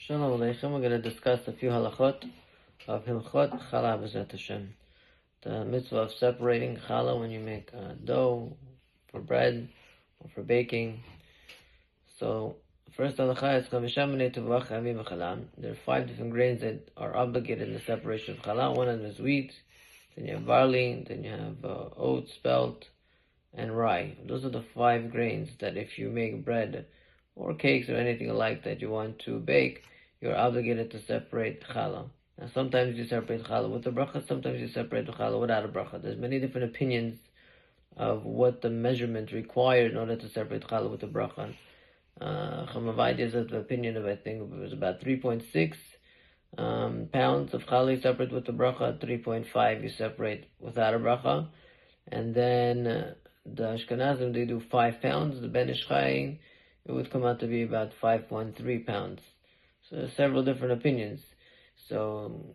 Shalom Aleichem. We're going to discuss a few halachot of Hilchot Challah B'ezrat Hashem. The mitzvah of separating challah when you make dough for bread or for baking. So, first halacha is Chamisham B'nei Tuvach Havim B'chalam. There are 5 different grains that are obligated in the separation of challah. One of them is wheat, then you have barley, then you have oats, spelt, and rye. Those are the 5 grains that if you make bread or cakes or anything like that you want to bake, you're obligated to separate challah. Now sometimes you separate challah with a bracha, sometimes you separate the challah without a bracha. There's many different opinions of what the measurement required in order to separate challah with a bracha. Chamavadia is of the opinion of, I think it was about 3.6 pounds of challah you separate with the bracha, 3.5 you separate without a bracha. And then the Ashkenazim, they do 5 pounds. The Ben Ish Chai, it would come out to be about 5.3 pounds. So there's several different opinions. So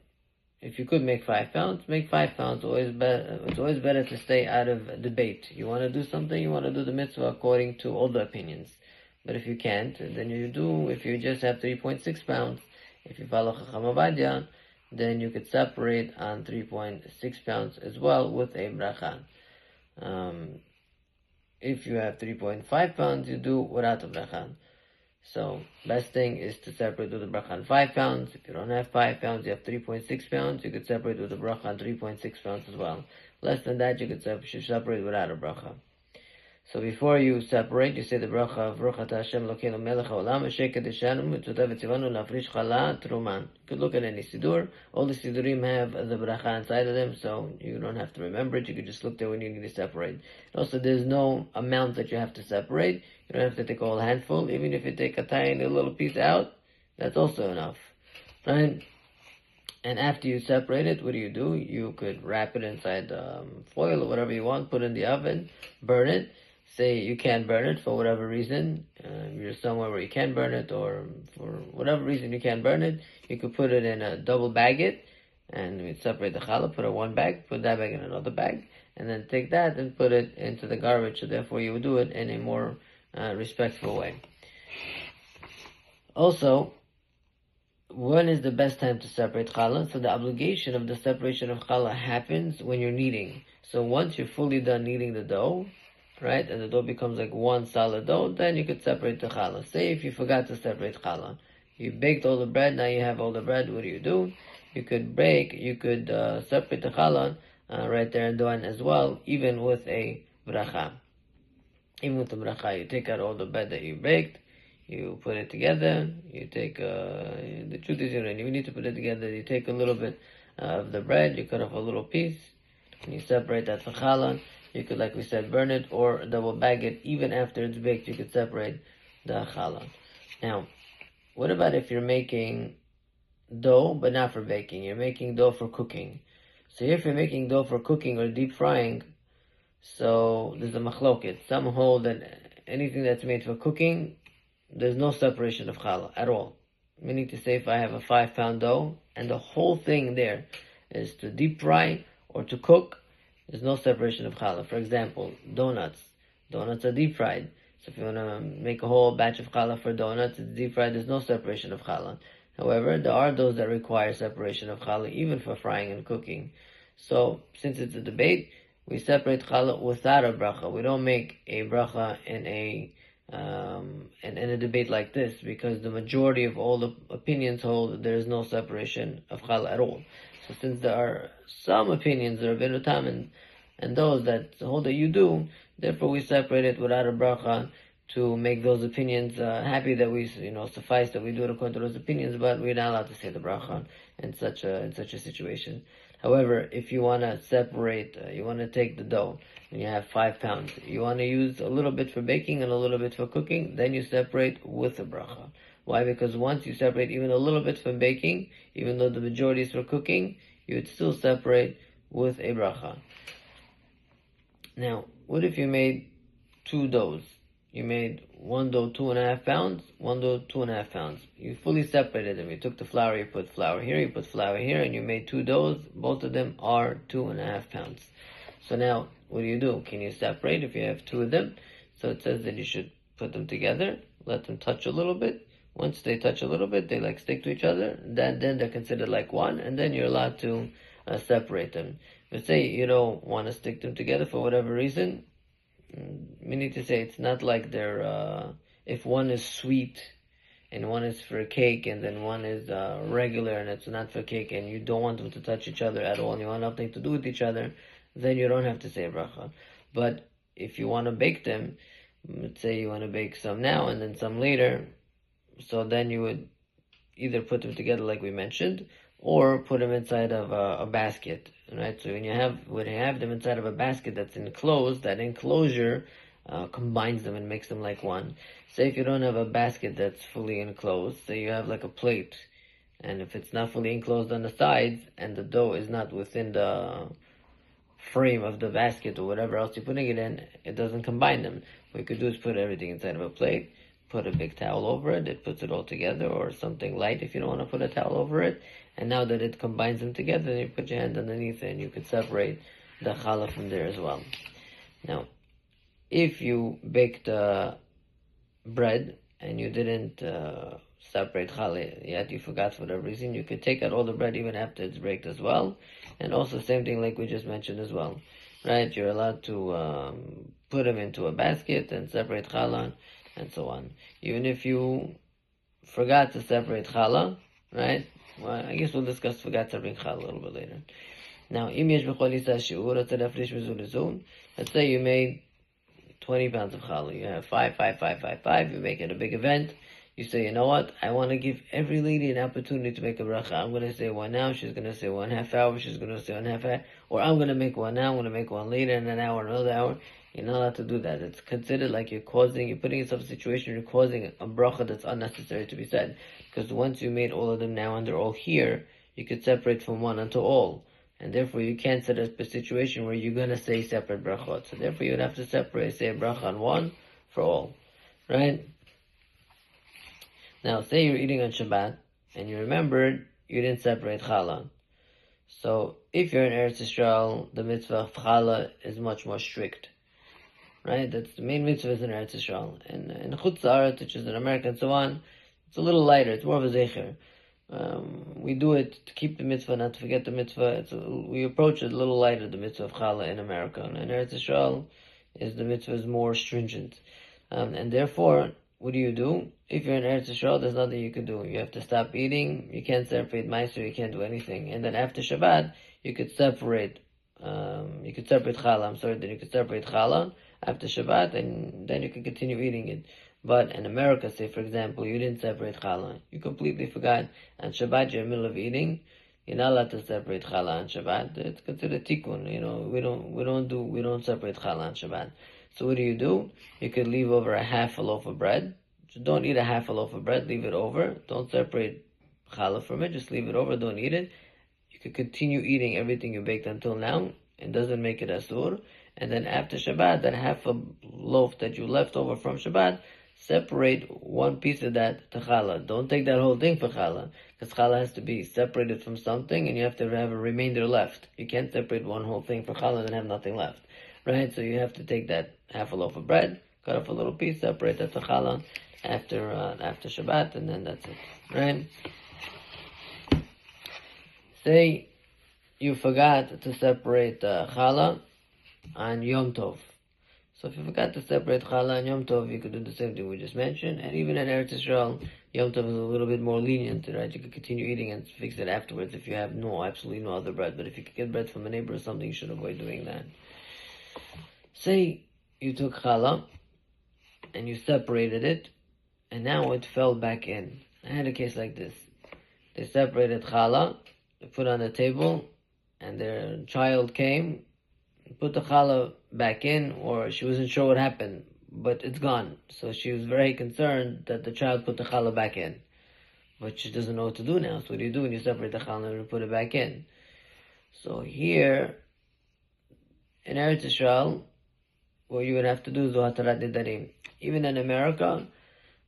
if you could make 5 pounds, make 5 pounds. It's always better to stay out of debate. You want to do something, you want to do the mitzvah according to all the opinions. But if you can't, then you do, if you just have 3.6 pounds, if you follow Chacham Ovadia, then you could separate on 3.6 pounds as well with a bracha. If you have 3.5 pounds, you do without a bracha. So, best thing is to separate with the bracha on 5 pounds. If you don't have 5 pounds, you have 3.6 pounds, you could separate with the bracha on 3.6 pounds as well. Less than that, you could separate without a bracha. So before you separate, you say the bracha of Baruch Atah Hashem Elokeinu Melech Haolam Asher Kedeshanu Mitzvotav V'tzivanu Lafrish Challah Truman. You could look at any sidur. All the sidurim have the bracha inside of them, so you don't have to remember it. You could just look there when you need to separate. Also, there's no amount that you have to separate. You don't have to take a whole handful. Even if you take a tiny little piece out, that's also enough. Right? And after you separate it, what do? You could wrap it inside foil or whatever you want, put it in the oven, burn it. Say you can't burn it for whatever reason, you're somewhere where you can burn it, or for whatever reason you can't burn it, you could put it in a double bag it, and we separate the challah, put it in one bag, put that bag in another bag, and then take that and put it into the garbage, so therefore you would do it in a more respectful way. Also, when is the best time to separate challah? So the obligation of the separation of challah happens when you're kneading. So once you're fully done kneading the dough, right, and the dough becomes like one solid dough, then you could separate the challah. Say if you forgot to separate challah, you baked all the bread, now you have all the bread, what do? You could separate the challah right there and then as well, even with a bracha. Even with the bracha, you take out all the bread that you baked, you put it together, you take, the truth is, you don't even need to put it together, you take a little bit of the bread, you cut off a little piece, and you separate that for challah. You could, like we said, burn it or double bag it. Even after it's baked, you could separate the challah. Now, what about if you're making dough, but not for baking? You're making dough for cooking. So if you're making dough for cooking or deep frying, so there's a machloket. Some hold that anything that's made for cooking, there's no separation of challah at all. Meaning to say, if I have a 5-pound dough, and the whole thing there is to deep fry or to cook, there's no separation of challah. For example, donuts. Donuts are deep fried. So if you want to make a whole batch of challah for donuts, it's deep fried, there's no separation of challah. However, there are those that require separation of challah, even for frying and cooking. So, since it's a debate, we separate challah without a bracha. We don't make a bracha in a debate like this, because the majority of all the opinions hold that there is no separation of challah at all. So since there are some opinions that are Rabbeinu Tam and those that hold that you do, therefore we separate it without a bracha to make those opinions happy that we, suffice that we do it according to those opinions, but we're not allowed to say the bracha in such a situation. However, if you want to separate, you want to take the dough and you have 5 pounds, you want to use a little bit for baking and a little bit for cooking, then you separate with a bracha. Why? Because once you separate even a little bit from baking, even though the majority is for cooking, you would still separate with a bracha. Now, what if you made 2 doughs? You made one dough 2.5 pounds, one dough 2.5 pounds. You fully separated them. You took the flour, you put flour here, you put flour here, and you made 2 doughs. Both of them are 2.5 pounds. So now, what do? Can you separate if you have 2 of them? So it says that you should put them together, let them touch a little bit, Once they touch a little bit, they like stick to each other, then they're considered like one, and then you're allowed to separate them. But say you don't want to stick them together for whatever reason, we need to say it's not like they're, if one is sweet and one is for cake and then one is regular and it's not for cake, and you don't want them to touch each other at all and you want nothing to do with each other, then you don't have to say a bracha. But if you want to bake them, let's say you want to bake some now and then some later, so then you would either put them together like we mentioned, or put them inside of a basket, right? So when you have them inside of a basket that's enclosed, that enclosure combines them and makes them like one. Say if you don't have a basket that's fully enclosed, say you have like a plate, and if it's not fully enclosed on the sides, and the dough is not within the frame of the basket or whatever else you're putting it in, it doesn't combine them. What you could do is put everything inside of a plate, put a big towel over it, it puts it all together, or something light if you don't want to put a towel over it, and now that it combines them together, then you put your hand underneath it and you could separate the challah from there as well. Now, if you baked bread and you didn't separate challah yet, you forgot for whatever reason, you could take out all the bread even after it's baked as well. And also same thing like we just mentioned as well, right? You're allowed to put them into a basket and separate challah and so on. Even if you forgot to separate challah, right? Well, I guess we'll discuss forgot separating challah a little bit later. Now, let's say you made 20 pounds of challah. You have 5. You make it a big event. You say, you know what? I want to give every lady an opportunity to make a bracha. I'm going to say one now. She's going to say 1/2 hour. She's going to say 1/2 hour. Or I'm going to make one now. I'm going to make one later in an hour, another hour. You're not allowed to do that. It's considered like you're putting yourself in a situation, you're causing a bracha that's unnecessary to be said. Because once you made all of them now and they're all here, you could separate from one unto all. And therefore you can't set up a situation where you're going to say separate brachot. So therefore you would have to say a bracha on one for all. Right? Now, say you're eating on Shabbat, and you remembered you didn't separate challah. So, if you're in Eretz Yisrael, the mitzvah of challah is much more strict. Right? That's the main mitzvah is in Eretz Yisrael. And in Chutz La'aretz, which is in America and so on, it's a little lighter, it's more of a zecher. We do it to keep the mitzvah, not to forget the mitzvah. We approach it a little lighter, the mitzvah of challah in America. And in Eretz Yisrael, the mitzvah is more stringent. And therefore, what do? If you're in Eretz Yisrael, there's nothing you can do. You have to stop eating, you can't separate meiser, you can't do anything. And then after Shabbat, you could separate challah, then you could separate challah after Shabbat, and then you can continue eating it. But in America, say for example, you didn't separate challah. You completely forgot. On Shabbat, you're in the middle of eating. You're not allowed to separate challah on Shabbat. It's considered tikkun. We don't separate challah on Shabbat. So what do? You could leave over a half a loaf of bread. So don't eat a half a loaf of bread. Leave it over. Don't separate challah from it. Just leave it over. Don't eat it. You could continue eating everything you baked until now. It doesn't make it asur. And then after Shabbat, that half a loaf that you left over from Shabbat, separate one piece of that to challah. Don't take that whole thing for challah, because challah has to be separated from something, and you have to have a remainder left. You can't separate one whole thing for challah and have nothing left, right? So you have to take that half a loaf of bread, cut off a little piece, separate that to challah after Shabbat, and then that's it, right? Say you forgot to separate challah on Yom Tov. So if you forgot to separate challah and Yom Tov, you could do the same thing we just mentioned. And even in Eretz Yisrael, Yom Tov is a little bit more lenient, right? You could continue eating and fix it afterwards if you have absolutely no other bread. But if you could get bread from a neighbor or something, you should avoid doing that. Say you took challah and you separated it, and now it fell back in. I had a case like this. They separated challah, they put it on the table, and their child came, put the challah back in, or she wasn't sure what happened, but it's gone. So she was very concerned that the child put the challah back in. But she doesn't know what to do now. So what do when you separate the challah and put it back in? So here, in Eretz Yisrael, what you would have to do is do hatarat nidarim. Even in America,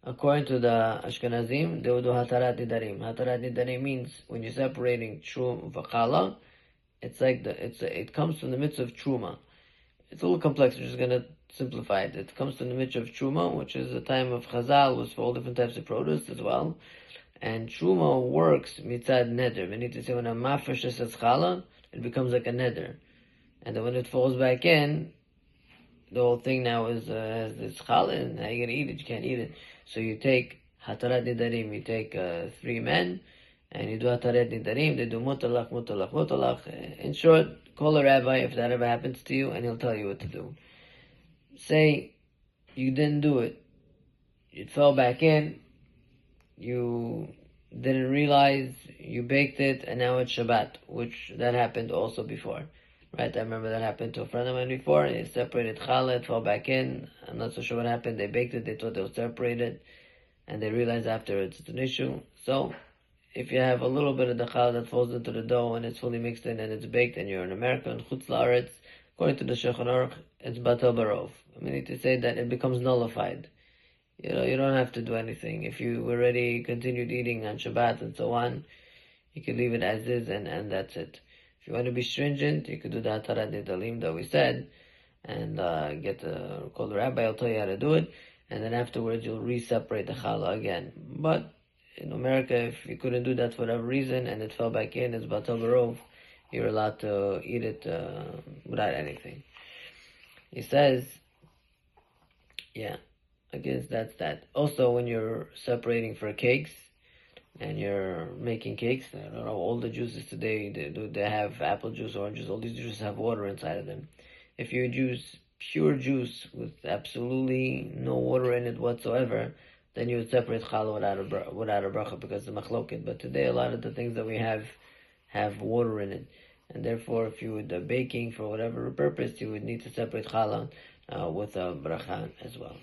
according to the Ashkenazim, they would do hatarat nidarim. Hatarat nidarim means when you're separating truma from challah, it's like it comes from the mitzvah of truma. It's a little complex. We're just going to simplified. It comes to the mitzvah of Truma, which is the time of Chazal, was for all different types of produce as well. And Truma works mitzad neder. We need to say when a mafresh says challah, it becomes like a neder. And then when it falls back in, the whole thing now is has this challah, and how you gonna eat it? You can't eat it. So you take hatarat nidarim. You take 3 men, and you do hatarat nidarim. They do mutalach, mutalach, mutalach. In short, call a rabbi if that ever happens to you, and he'll tell you what to do. Say you didn't do it. It fell back in. You didn't realize you baked it, and now it's Shabbat, which that happened also before. Right, I remember that happened to a friend of mine before. They separated challah, it fell back in. I'm not so sure what happened. They baked it, they thought they were separated, and they realized afterwards it's an issue. So, if you have a little bit of the challah that falls into the dough and it's fully mixed in and it's baked, and you're in America and Chutz La'aretz, according to the Shulchan Aruch, it's batal barov. I need to say that it becomes nullified. You don't have to do anything. If you already continued eating on Shabbat and so on, you can leave it as is, and that's it. If you want to be stringent, you could do the hatarat nidarim that we said, and call the rabbi. I'll tell you how to do it, and then afterwards you'll re-separate the challah again. But in America, if you couldn't do that for whatever reason and it fell back in, it's batal barov. You're allowed to eat it without anything. He says, yeah, I guess that's that. Also, when you're separating for cakes, and you're making cakes, I don't know, all the juices today, they have apple juice, orange juice, all these juices have water inside of them. If you use pure juice with absolutely no water in it whatsoever, then you would separate challah without a bracha because of machloket. But today a lot of the things that we have water in it. And therefore, if you would baking for whatever purpose, you would need to separate challah with a bracha as well.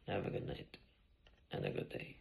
Have a good night and a good day.